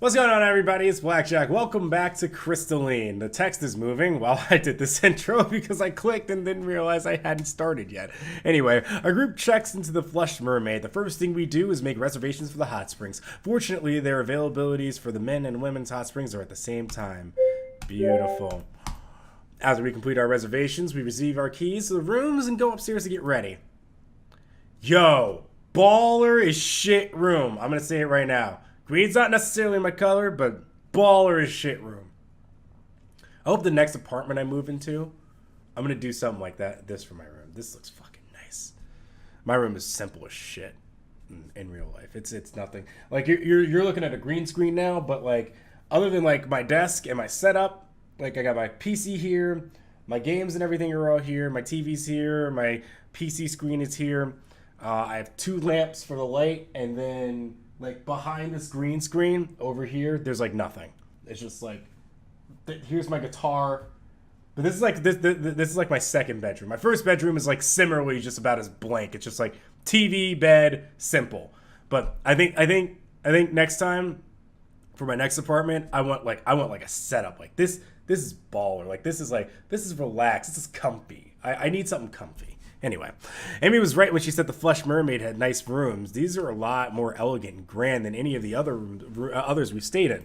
What's going on, everybody? It's Blackjack. Welcome back to Crystalline. The text is moving while I did this intro because I clicked and didn't realize I hadn't started yet. Anyway, our group checks into the Flushed Mermaid. The first thing we do is make reservations for the hot springs. Fortunately, their availabilities for the men and women's hot springs are at the same time. Beautiful. After we complete our reservations, we receive our keys to the rooms and go upstairs to get ready. Yo, baller is shit room. I'm gonna say it right now. Green's not necessarily my color, but baller is shit room. I hope the next apartment I move into, I'm gonna do something like that. This for my room. This looks fucking nice. My room is simple as shit in real life. It's nothing. Like you're looking at a green screen now, but like other than like my desk and my setup, like I got my PC here, my games and everything are all here. My TV's here. My PC screen is here. I have two lamps for the light, and then like behind this green screen over here, there's like nothing. It's just like, here's my guitar. But this is like this is like my second bedroom. My first bedroom is like similarly just about as blank. It's just like TV, bed, simple. But I think next time for my next apartment, I want like a setup like this. This is baller. Like this is relaxed. This is comfy. I need something comfy. Anyway, Amy was right when she said the Flushed Mermaid had nice rooms. These are a lot more elegant and grand than any of the others we've stayed in.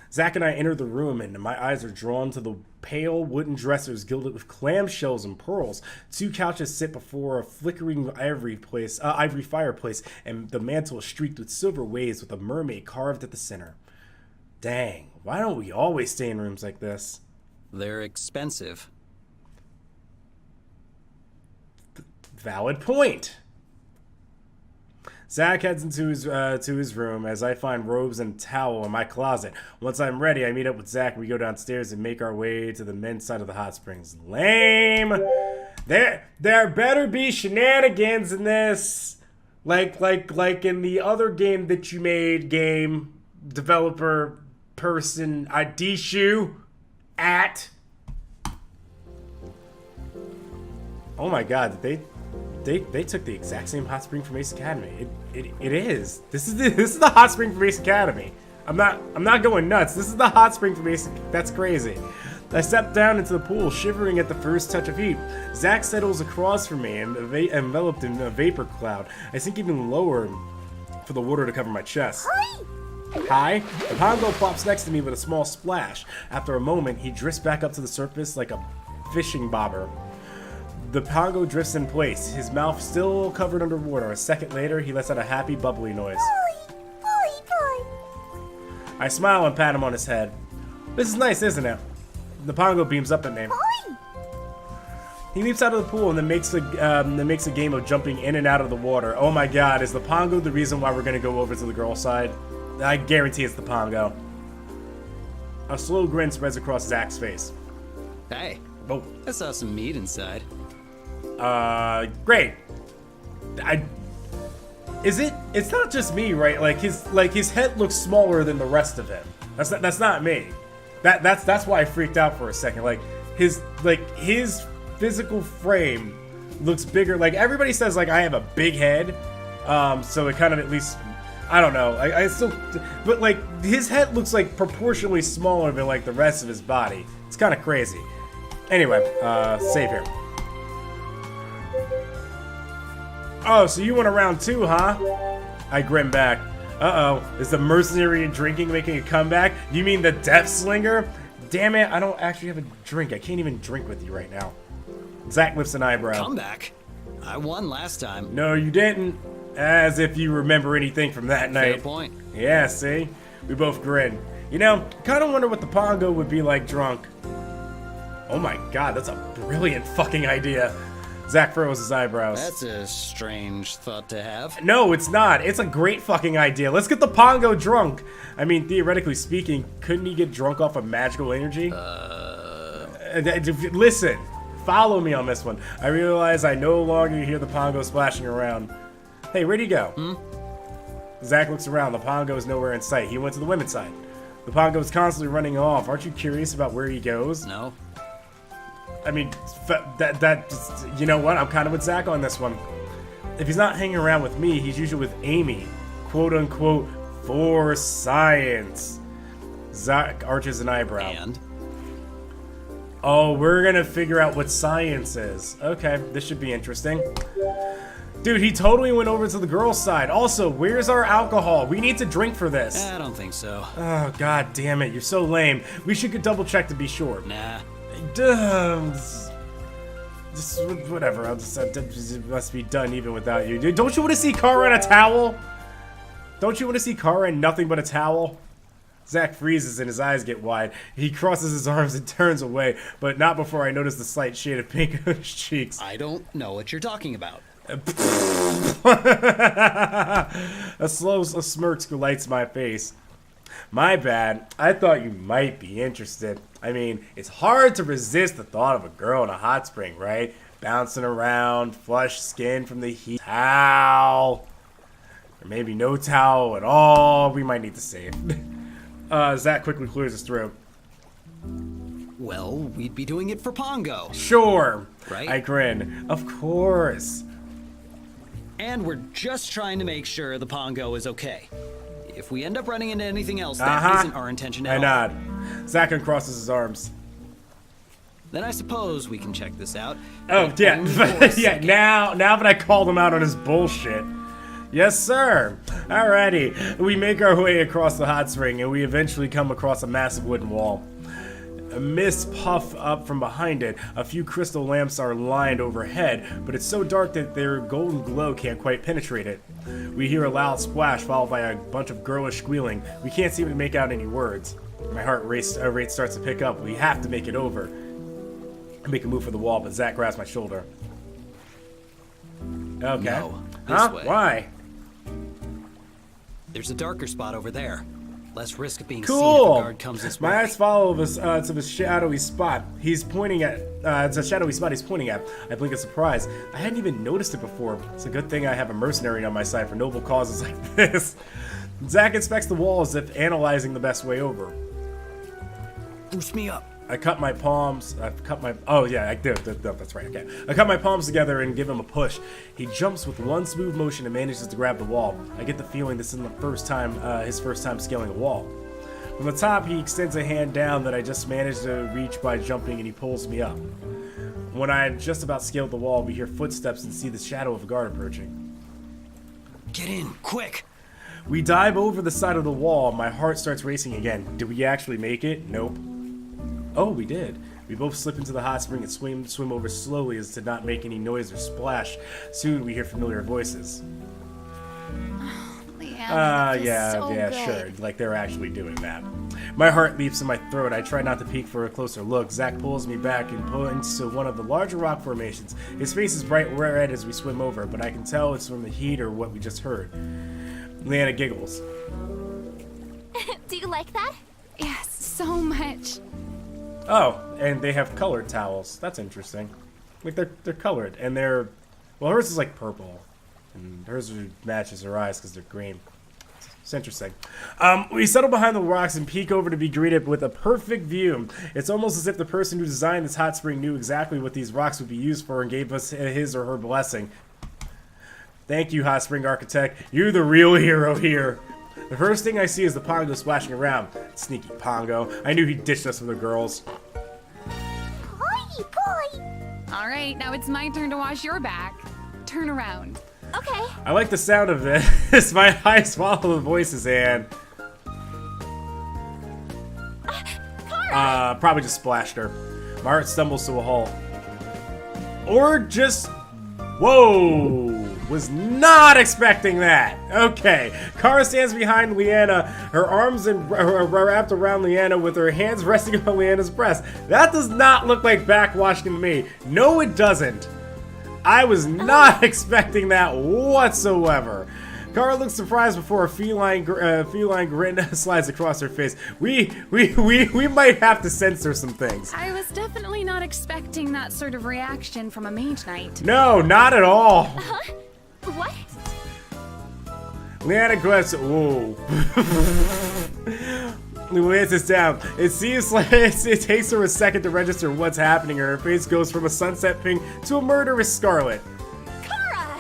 Zach and I enter the room, and my eyes are drawn to the pale wooden dressers gilded with clamshells and pearls. Two couches sit before a flickering ivory fireplace, and the mantle is streaked with silver waves with a mermaid carved at the center. Dang, why don't we always stay in rooms like this? They're expensive. Valid point. Zach heads into his room as I find robes and towel in my closet. Once I'm ready, I meet up with Zach. We go downstairs and make our way to the men's side of the hot springs. Lame. There better be shenanigans in this, like in the other game that you made. Game developer person Adishu at. Oh my God! They took the exact same hot spring from Ace Academy. It is. This is the hot spring from Ace Academy. I'm not going nuts. This is the hot spring from Ace. That's crazy. I step down into the pool, shivering at the first touch of heat. Zach settles across from me, enveloped in a vapor cloud. I sink even lower for the water to cover my chest. Hi. The Pongo plops next to me with a small splash. After a moment, he drifts back up to the surface like a fishing bobber. The Pongo drifts in place, his mouth still covered underwater. A second later, he lets out a happy, bubbly noise. I smile and pat him on his head. This is nice, isn't it? The Pongo beams up at me. He leaps out of the pool and then makes a game of jumping in and out of the water. Oh my God, is the Pongo the reason why we're gonna go over to the girl side? I guarantee it's the Pongo. A slow grin spreads across Zach's face. Hey, Oh. I saw some meat inside. Great. It's not just me, right? Like his head looks smaller than the rest of him. That's not me. That's why I freaked out for a second. Like his physical frame looks bigger. Like everybody says like I have a big head. So it kind of at least, I don't know. I still, but like his head looks like proportionally smaller than like the rest of his body. It's kind of crazy. Anyway, save here. Oh, so you went around too, huh? I grin back. Uh-oh, is the mercenary in drinking making a comeback? You mean the Death Slinger? Damn it, I don't actually have a drink. I can't even drink with you right now. Zach lifts an eyebrow. Comeback? I won last time. No, you didn't. As if you remember anything from that night. Fair point. Yeah, see? We both grin. You know, kind of wonder what the Pongo would be like drunk. Oh my God, that's a brilliant fucking idea. Zach furrows his eyebrows. That's a strange thought to have. No, it's not. It's a great fucking idea. Let's get the Pongo drunk. I mean, theoretically speaking, couldn't he get drunk off of magical energy? Listen, follow me on this one. I realize I no longer hear the Pongo splashing around. Hey, where'd he go? Zach looks around. The Pongo is nowhere in sight. He went to the women's side. The Pongo is constantly running off. Aren't you curious about where he goes? No. I mean, you know what? I'm kind of with Zach on this one. If he's not hanging around with me, he's usually with Amy, quote unquote, for science. Zach arches an eyebrow. And? Oh, we're gonna figure out what science is. Okay, this should be interesting. Dude, he totally went over to the girl's side. Also, where's our alcohol? We need to drink for this. I don't think so. Oh, god damn it. You're so lame. We should double check to be sure. Nah. Just whatever. It must be done even without you. Dude, don't you want to see Kara in a towel? Don't you want to see Kara in nothing but a towel? Zach freezes and his eyes get wide. He crosses his arms and turns away, but not before I notice the slight shade of pink on his cheeks. I don't know what you're talking about. A smirk lights my face. My bad. I thought you might be interested. I mean, it's hard to resist the thought of a girl in a hot spring, right? Bouncing around, flushed skin from the heat. Towel. Or maybe no towel at all. We might need to save. Zach quickly clears his throat. Well, we'd be doing it for Pongo. Sure. Right? I grin. Of course. And we're just trying to make sure the Pongo is okay. If we end up running into anything else, that isn't our intention at all. I nod. Zach uncrosses his arms. Then I suppose we can check this out. Oh, But yeah. only for a second. now that I called him out on his bullshit. Yes, sir. Alrighty. We make our way across the hot spring, and we eventually come across a massive wooden wall. A mist puff up from behind it. A few crystal lamps are lined overhead, but it's so dark that their golden glow can't quite penetrate it. We hear a loud splash followed by a bunch of girlish squealing. We can't seem to make out any words. My heart rate starts to pick up. We have to make it over. I make a move for the wall, but Zach grabs my shoulder. Okay. No, this way. Why? There's a darker spot over there. Less risk of being Cool. seen if a guard comes this way. My eyes follow this to the shadowy spot. He's pointing at. It's a shadowy spot he's pointing at. I blink in surprise. I hadn't even noticed it before. It's a good thing I have a mercenary on my side for noble causes like this. Zach inspects the wall as if analyzing the best way over. Boost me up. I cut my palms. Oh yeah, I did. That's right. Okay. I cut my palms together and give him a push. He jumps with one smooth motion and manages to grab the wall. I get the feeling this isn't the first time, his first time scaling a wall. From the top, he extends a hand down that I just managed to reach by jumping, and he pulls me up. When I had just about scaled the wall, we hear footsteps and see the shadow of a guard approaching. Get in, quick. We dive over the side of the wall. My heart starts racing again. Did we actually make it? Nope. Oh, we did. We both slip into the hot spring and swim over slowly as to not make any noise or splash. Soon we hear familiar voices. Yeah, sure. Like they're actually doing that. My heart leaps in my throat. I try not to peek for a closer look. Zach pulls me back and points to one of the larger rock formations. His face is bright red as we swim over, but I can tell it's from the heat or what we just heard. Leanna giggles. Do you like that? Yes, so much. Oh, and they have colored towels. That's interesting. Like they're colored, and well, hers is like purple, and hers matches her eyes because they're green. It's interesting. We settle behind the rocks and peek over to be greeted with a perfect view. It's almost as if the person who designed this hot spring knew exactly what these rocks would be used for and gave us his or her blessing. Thank you, hot spring architect. You're the real hero here. The first thing I see is the Pongo splashing around. Sneaky Pongo. I knew he ditched us for the girls. Poi! All right, now it's my turn to wash your back. Turn around. Okay. I like the sound of this. My eyes follow the voices and... probably just splashed her. My heart stumbles to a halt. Or just... Whoa! Was not expecting that. Okay. Kara stands behind Leanna, her arms are wrapped around Leanna with her hands resting on Leanna's breast. That does not look like backwashing to me. No, it doesn't. I was not expecting that whatsoever. Kara looks surprised before a feline grin slides across her face. We might have to censor some things. I was definitely not expecting that sort of reaction from a mage knight. No, not at all. Huh? What? Leanna grabs. Whoa. Lays this down. It seems like it takes her a second to register what's happening. Her face goes from a sunset pink to a murderous scarlet. Kara!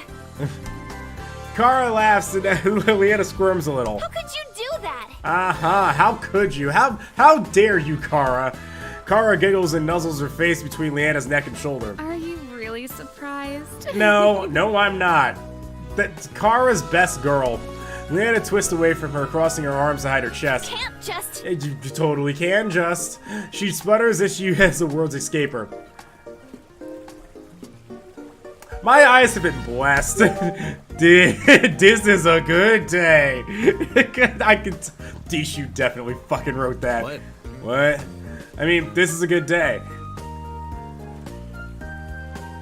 Kara laughs and Leanna squirms a little. How could you do that? How could you? How dare you, Kara? Kara giggles and nuzzles her face between Leanna's neck and shoulder. Are you really surprised? No, I'm not. That's Kara's best girl. Leanna twists away from her, crossing her arms to hide her chest. Can't just. You totally can just. She sputters as she has the words escape her. My eyes have been blessed. This is a good day. I could. You definitely fucking wrote that. What? I mean, this is a good day.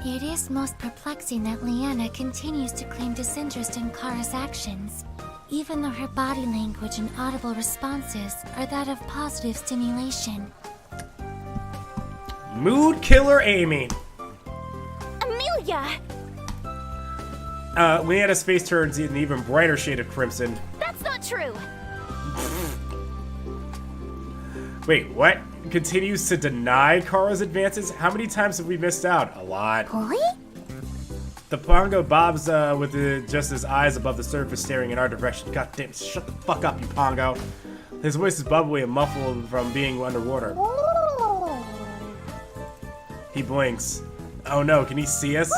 It is most perplexing that Leanna continues to claim disinterest in Kara's actions, even though her body language and audible responses are that of positive stimulation. Mood killer Amy. Amelia! Leanna's face turns an even brighter shade of crimson. That's not true! Wait, what? Continues to deny Kara's advances? How many times have we missed out? A lot. Really? The Pongo bobs with just his eyes above the surface staring in our direction. God damn, shut the fuck up, you Pongo. His voice is bubbly and muffled from being underwater. He blinks. Oh no, can he see us?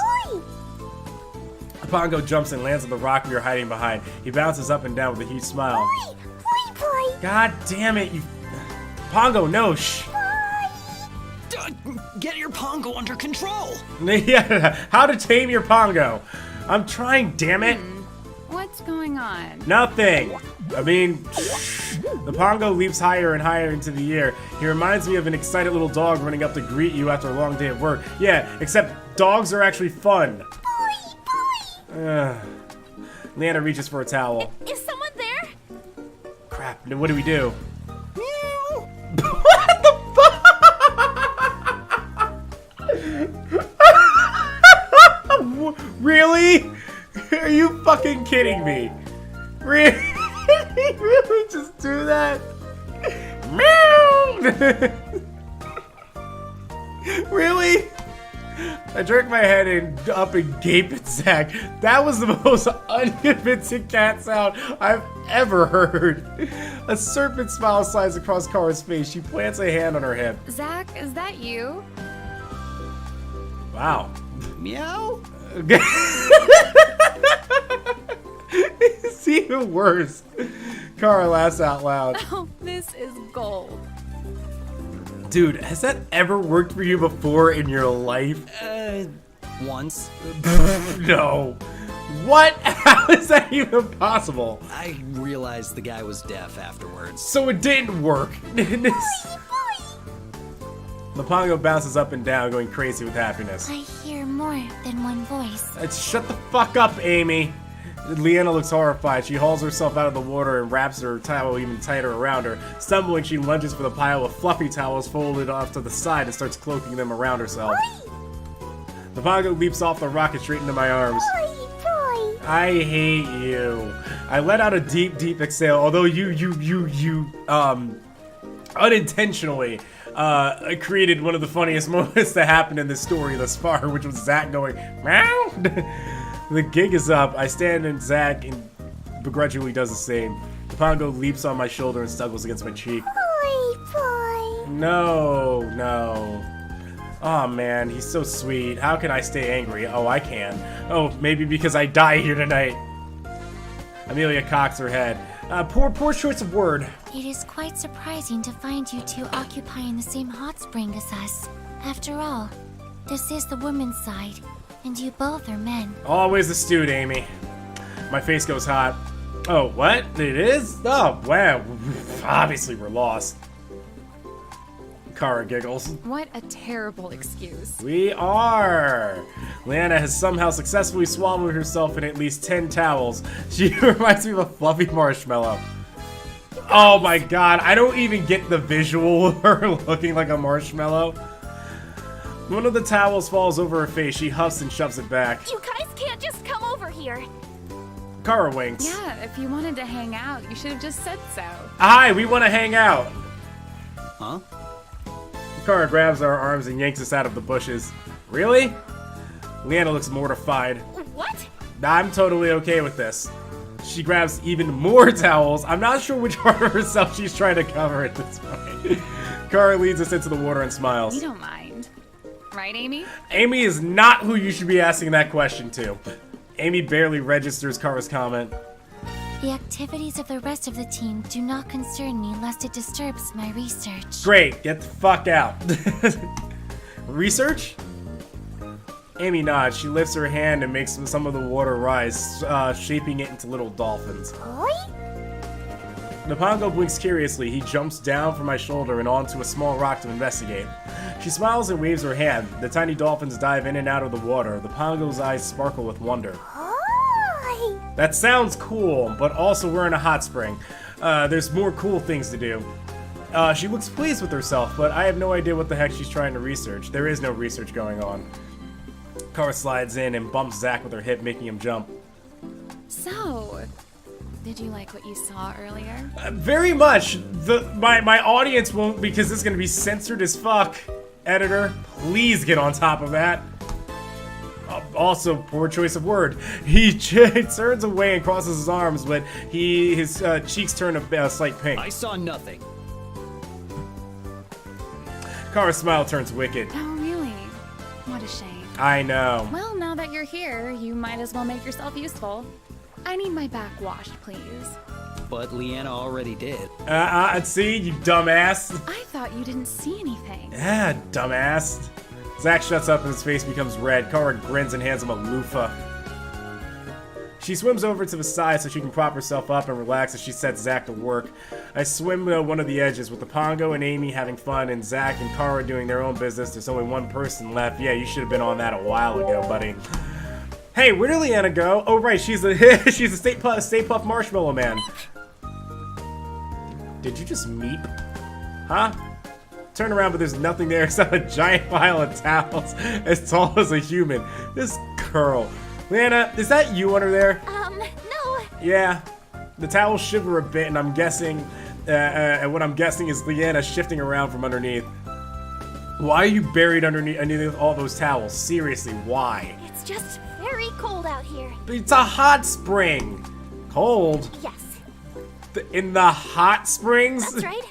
The Pongo jumps and lands on the rock we are hiding behind. He bounces up and down with a huge smile. God damn it, you... Pongo, no, shh. Get your Pongo under control. Yeah, how to tame your Pongo. I'm trying, damn it. What's going on? Nothing. I mean, the Pongo leaps higher and higher into the air. He reminds me of an excited little dog running up to greet you after a long day at work. Yeah, except dogs are actually fun. Leanna reaches for a towel. Is someone there? Crap, what do we do? Really? Are you fucking kidding me? Really? Really just do that? Meow! Really? I jerk my head up and gape at Zach. That was the most unconvincing cat sound I've ever heard. A serpent smile slides across Kara's face. She plants a hand on her hip. Zach, is that you? Wow. Meow? It's even worse. Kara laughs out loud. Oh, this is gold. Dude, has that ever worked for you before in your life? Once. No. What? How is that even possible? I realized the guy was deaf afterwards. So it didn't work. The Pongo bounces up and down, going crazy with happiness. I hear more than one voice. Shut the fuck up, Amy. Leanna looks horrified. She hauls herself out of the water and wraps her towel even tighter around her. Stumbling, she lunges for the pile of fluffy towels folded off to the side and starts cloaking them around herself. The Pongo leaps off the rock and straight into my arms. I hate you. I let out a deep, deep exhale, although you unintentionally created one of the funniest moments that happened in this story thus far, which was Zach going, meow. The gig is up. I stand and Zach begrudgingly does the same. The Pongo leaps on my shoulder and snuggles against my cheek. No. Oh man, he's so sweet. How can I stay angry? Oh, I can. Oh, maybe because I die here tonight. Amelia cocks her head. Poor choice of word. It is quite surprising to find you two occupying the same hot spring as us. After all, this is the women's side, and you both are men. Always astute, Amy. My face goes hot. Oh, what? It is? Oh, wow. Obviously we're lost. Kara giggles. What a terrible excuse. We are! Leanna has somehow successfully swallowed herself in at least 10 towels. She reminds me of a fluffy marshmallow. Oh my god, I don't even get the visual of her looking like a marshmallow. One of the towels falls over her face. She huffs and shoves it back. You guys can't just come over here. Kara winks. Yeah, if you wanted to hang out, you should have just said so. Hi, we want to hang out. Huh? Kara grabs our arms and yanks us out of the bushes. Really? Leanna looks mortified. What? I'm totally okay with this. She grabs even more towels. I'm not sure which part of herself she's trying to cover at this point. Kara leads us into the water and smiles. You don't mind. Right, Amy? Amy is not who you should be asking that question to. Amy barely registers Kara's comment. The activities of the rest of the team do not concern me lest it disturbs my research. Great, get the fuck out. Research? Amy nods. She lifts her hand and makes some of the water rise, shaping it into little dolphins. The Pongo blinks curiously. He jumps down from my shoulder and onto a small rock to investigate. She smiles and waves her hand. The tiny dolphins dive in and out of the water. The Pongo's eyes sparkle with wonder. That sounds cool, but also we're in a hot spring. There's more cool things to do. She looks pleased with herself, but I have no idea what the heck she's trying to research. There is no research going on. Kara slides in and bumps Zach with her hip, making him jump. So, did you like what you saw earlier? Very much. My audience won't, because this is going to be censored as fuck. Editor, please get on top of that. Also, poor choice of word. He turns away and crosses his arms, but his cheeks turn a slight pink. I saw nothing. Kara's smile turns wicked. Oh, really? What a shame. I know. Well, now that you're here, you might as well make yourself useful. I need my back washed, please. But Leanna already did. See, you dumbass. I thought you didn't see anything. Yeah, dumbass. Zach shuts up and his face becomes red. Kara grins and hands him a loofah. She swims over to the side so she can prop herself up and relax as she sets Zach to work. I swim to one of the edges with the Pongo and Amy having fun and Zach and Kara doing their own business. There's only one person left. Yeah, you should have been on that a while ago, buddy. Hey, where did Leanna go? Oh, right, she's a she's a Stay Puft Marshmallow Man. Did you just meep? Huh? Turn around, but there's nothing there except a giant pile of towels as tall as a human. This curl. Leanna, is that you under there? No. Yeah. The towels shiver a bit, and I'm guessing, and what I'm guessing is Leanna shifting around from underneath. Why are you buried underneath all those towels? Seriously, why? It's just very cold out here. It's a hot spring. Cold? Yes. In the hot springs? That's right.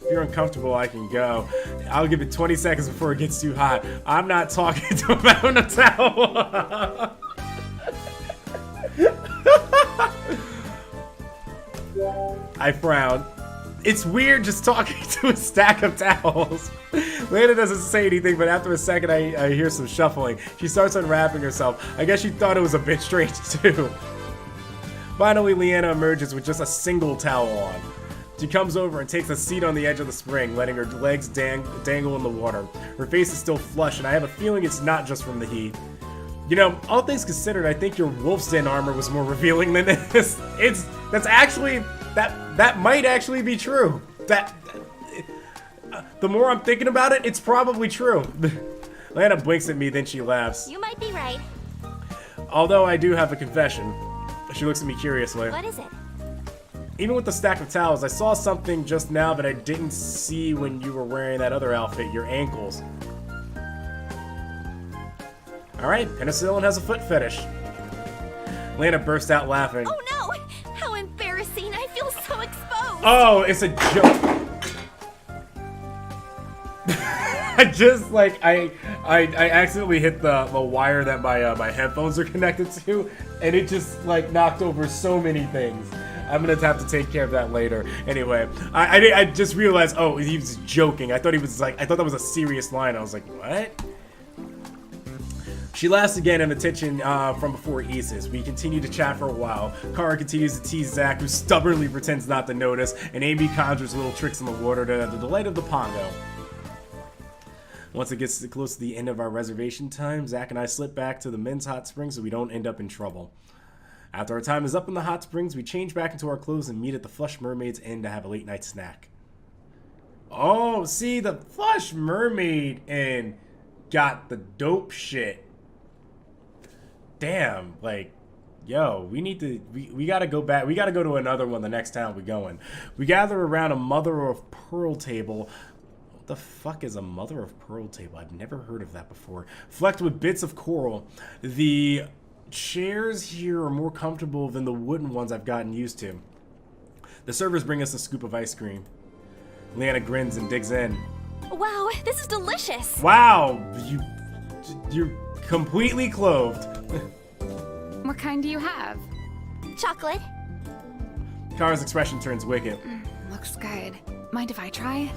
If you're uncomfortable, I can go. I'll give it 20 seconds before it gets too hot. I'm not talking to him out on a towel. I frown. It's weird just talking to a stack of towels. Lana doesn't say anything, but after a second, I hear some shuffling. She starts unwrapping herself. I guess she thought it was a bit strange, too. Finally, Leanna emerges with just a single towel on. She comes over and takes a seat on the edge of the spring, letting her legs dangle in the water. Her face is still flushed, and I have a feeling it's not just from the heat. You know, all things considered, I think your wolf's den armor was more revealing than this. That might actually be true. The more I'm thinking about it, it's probably true. Lana blinks at me, then she laughs. You might be right. Although I do have a confession. She looks at me curiously. What is it? Even with the stack of towels, I saw something just now that I didn't see when you were wearing that other outfit, your ankles. Alright, penicillin has a foot fetish. Lana burst out laughing. Oh no! How embarrassing! I feel so exposed! Oh, it's a joke! I accidentally hit the wire that my headphones are connected to, and it just like knocked over so many things. I'm gonna have to take care of that later. Anyway, I just realized, oh, he was joking. I thought that was a serious line. I was like, what? She laughs again and the tension from before eases. We continue to chat for a while. Kara continues to tease Zach, who stubbornly pretends not to notice, and Amy conjures little tricks in the water to the delight of the Pongo. Once it gets close to the end of our reservation time, Zach and I slip back to the men's hot springs so we don't end up in trouble. After our time is up in the hot springs, we change back into our clothes and meet at the Flush Mermaid's Inn to have a late night snack. Oh, see, the Flush Mermaid Inn got the dope shit. Damn, like, yo, we gotta go back. We gotta go to another one the next time we going. We gather around a mother of pearl table. What the fuck is a mother of pearl table? I've never heard of that before. Flecked with bits of coral. The chairs here are more comfortable than the wooden ones I've gotten used to. The servers bring us a scoop of ice cream. Leanna grins and digs in. Wow, this is delicious. Wow, you're completely clothed. What kind do you have? Chocolate. Kara's expression turns wicked. Looks good. Mind if I try?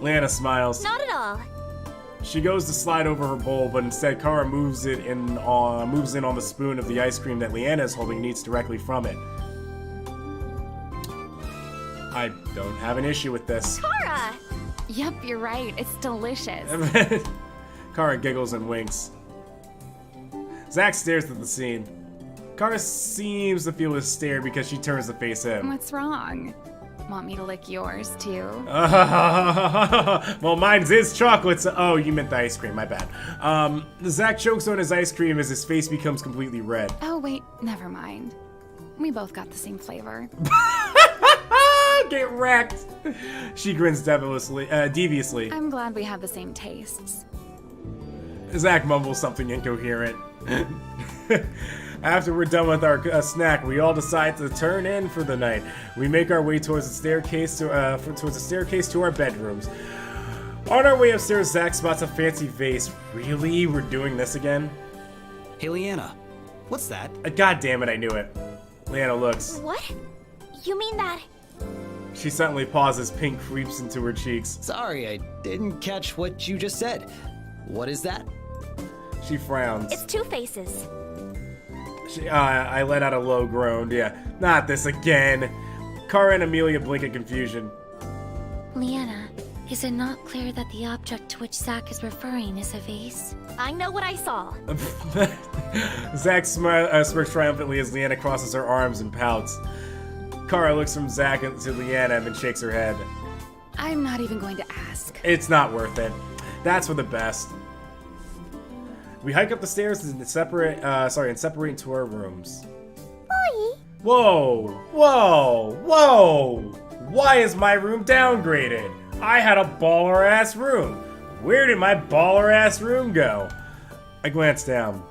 Leanna smiles. Not at all. She goes to slide over her bowl, but instead Kara moves in on the spoon of the ice cream that Leanna is holding and eats directly from it. I don't have an issue with this. Kara! Yep, you're right. It's delicious. Kara giggles and winks. Zach stares at the scene. Kara seems to feel his stare because she turns to face him. What's wrong? Want me to lick yours, too? Well, mine's is chocolate, so... Oh, you meant the ice cream, my bad. Zach chokes on his ice cream as his face becomes completely red. Oh, wait, never mind. We both got the same flavor. Get wrecked! She grins deviously. I'm glad we have the same tastes. Zach mumbles something incoherent. After we're done with our snack, we all decide to turn in for the night. We make our way towards the staircase to our bedrooms. On our way upstairs, Zach spots a fancy vase. Really? We're doing this again? Hey, Leanna, what's that? God damn it, I knew it. Leanna looks. What? You mean that? She suddenly pauses, pink creeps into her cheeks. Sorry, I didn't catch what you just said. What is that? She frowns. It's Two Faces. I let out a low groan. Yeah, not this again. Kara and Amelia blink in confusion. Leanna, is it not clear that the object to which Zack is referring is a vase? I know what I saw. Zack smirks triumphantly as Leanna crosses her arms and pouts. Kara looks from Zack to Leanna and then shakes her head. I'm not even going to ask. It's not worth it. That's for the best. We hike up the stairs and separate into our rooms. Boy. Whoa! Whoa! Whoa! Why is my room downgraded? I had a baller-ass room. Where did my baller-ass room go? I glance down.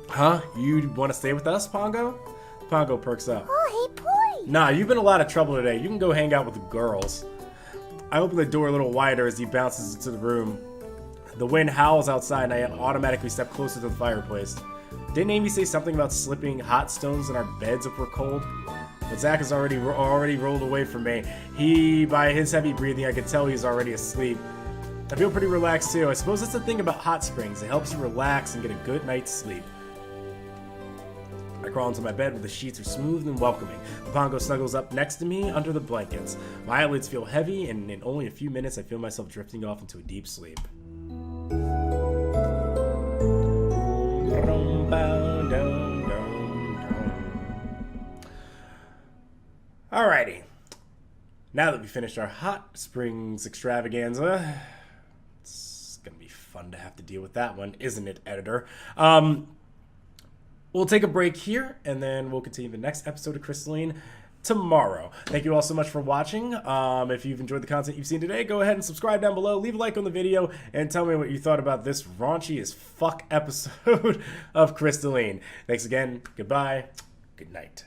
Huh? You want to stay with us, Pongo? Pongo perks up. Boy, boy. Nah, you've been a lot of trouble today. You can go hang out with the girls. I open the door a little wider as he bounces into the room. The wind howls outside and I automatically step closer to the fireplace. Didn't Amy say something about slipping hot stones in our beds if we're cold? But Zach has already rolled away from me. By his heavy breathing, I could tell he's already asleep. I feel pretty relaxed too. I suppose that's the thing about hot springs. It helps you relax and get a good night's sleep. I crawl into my bed where the sheets are smooth and welcoming. The Pongo snuggles up next to me under the blankets. My eyelids feel heavy, and in only a few minutes I feel myself drifting off into a deep sleep. Alrighty. Now that we finished our hot springs extravaganza, it's gonna be fun to have to deal with that one, isn't it, editor? We'll take a break here, and then we'll continue the next episode of Crystalline tomorrow. Thank you all so much for watching. If you've enjoyed the content you've seen today, go ahead and subscribe down below, leave a like on the video, and tell me what you thought about this raunchy as fuck episode of Crystalline. Thanks again, goodbye, good night.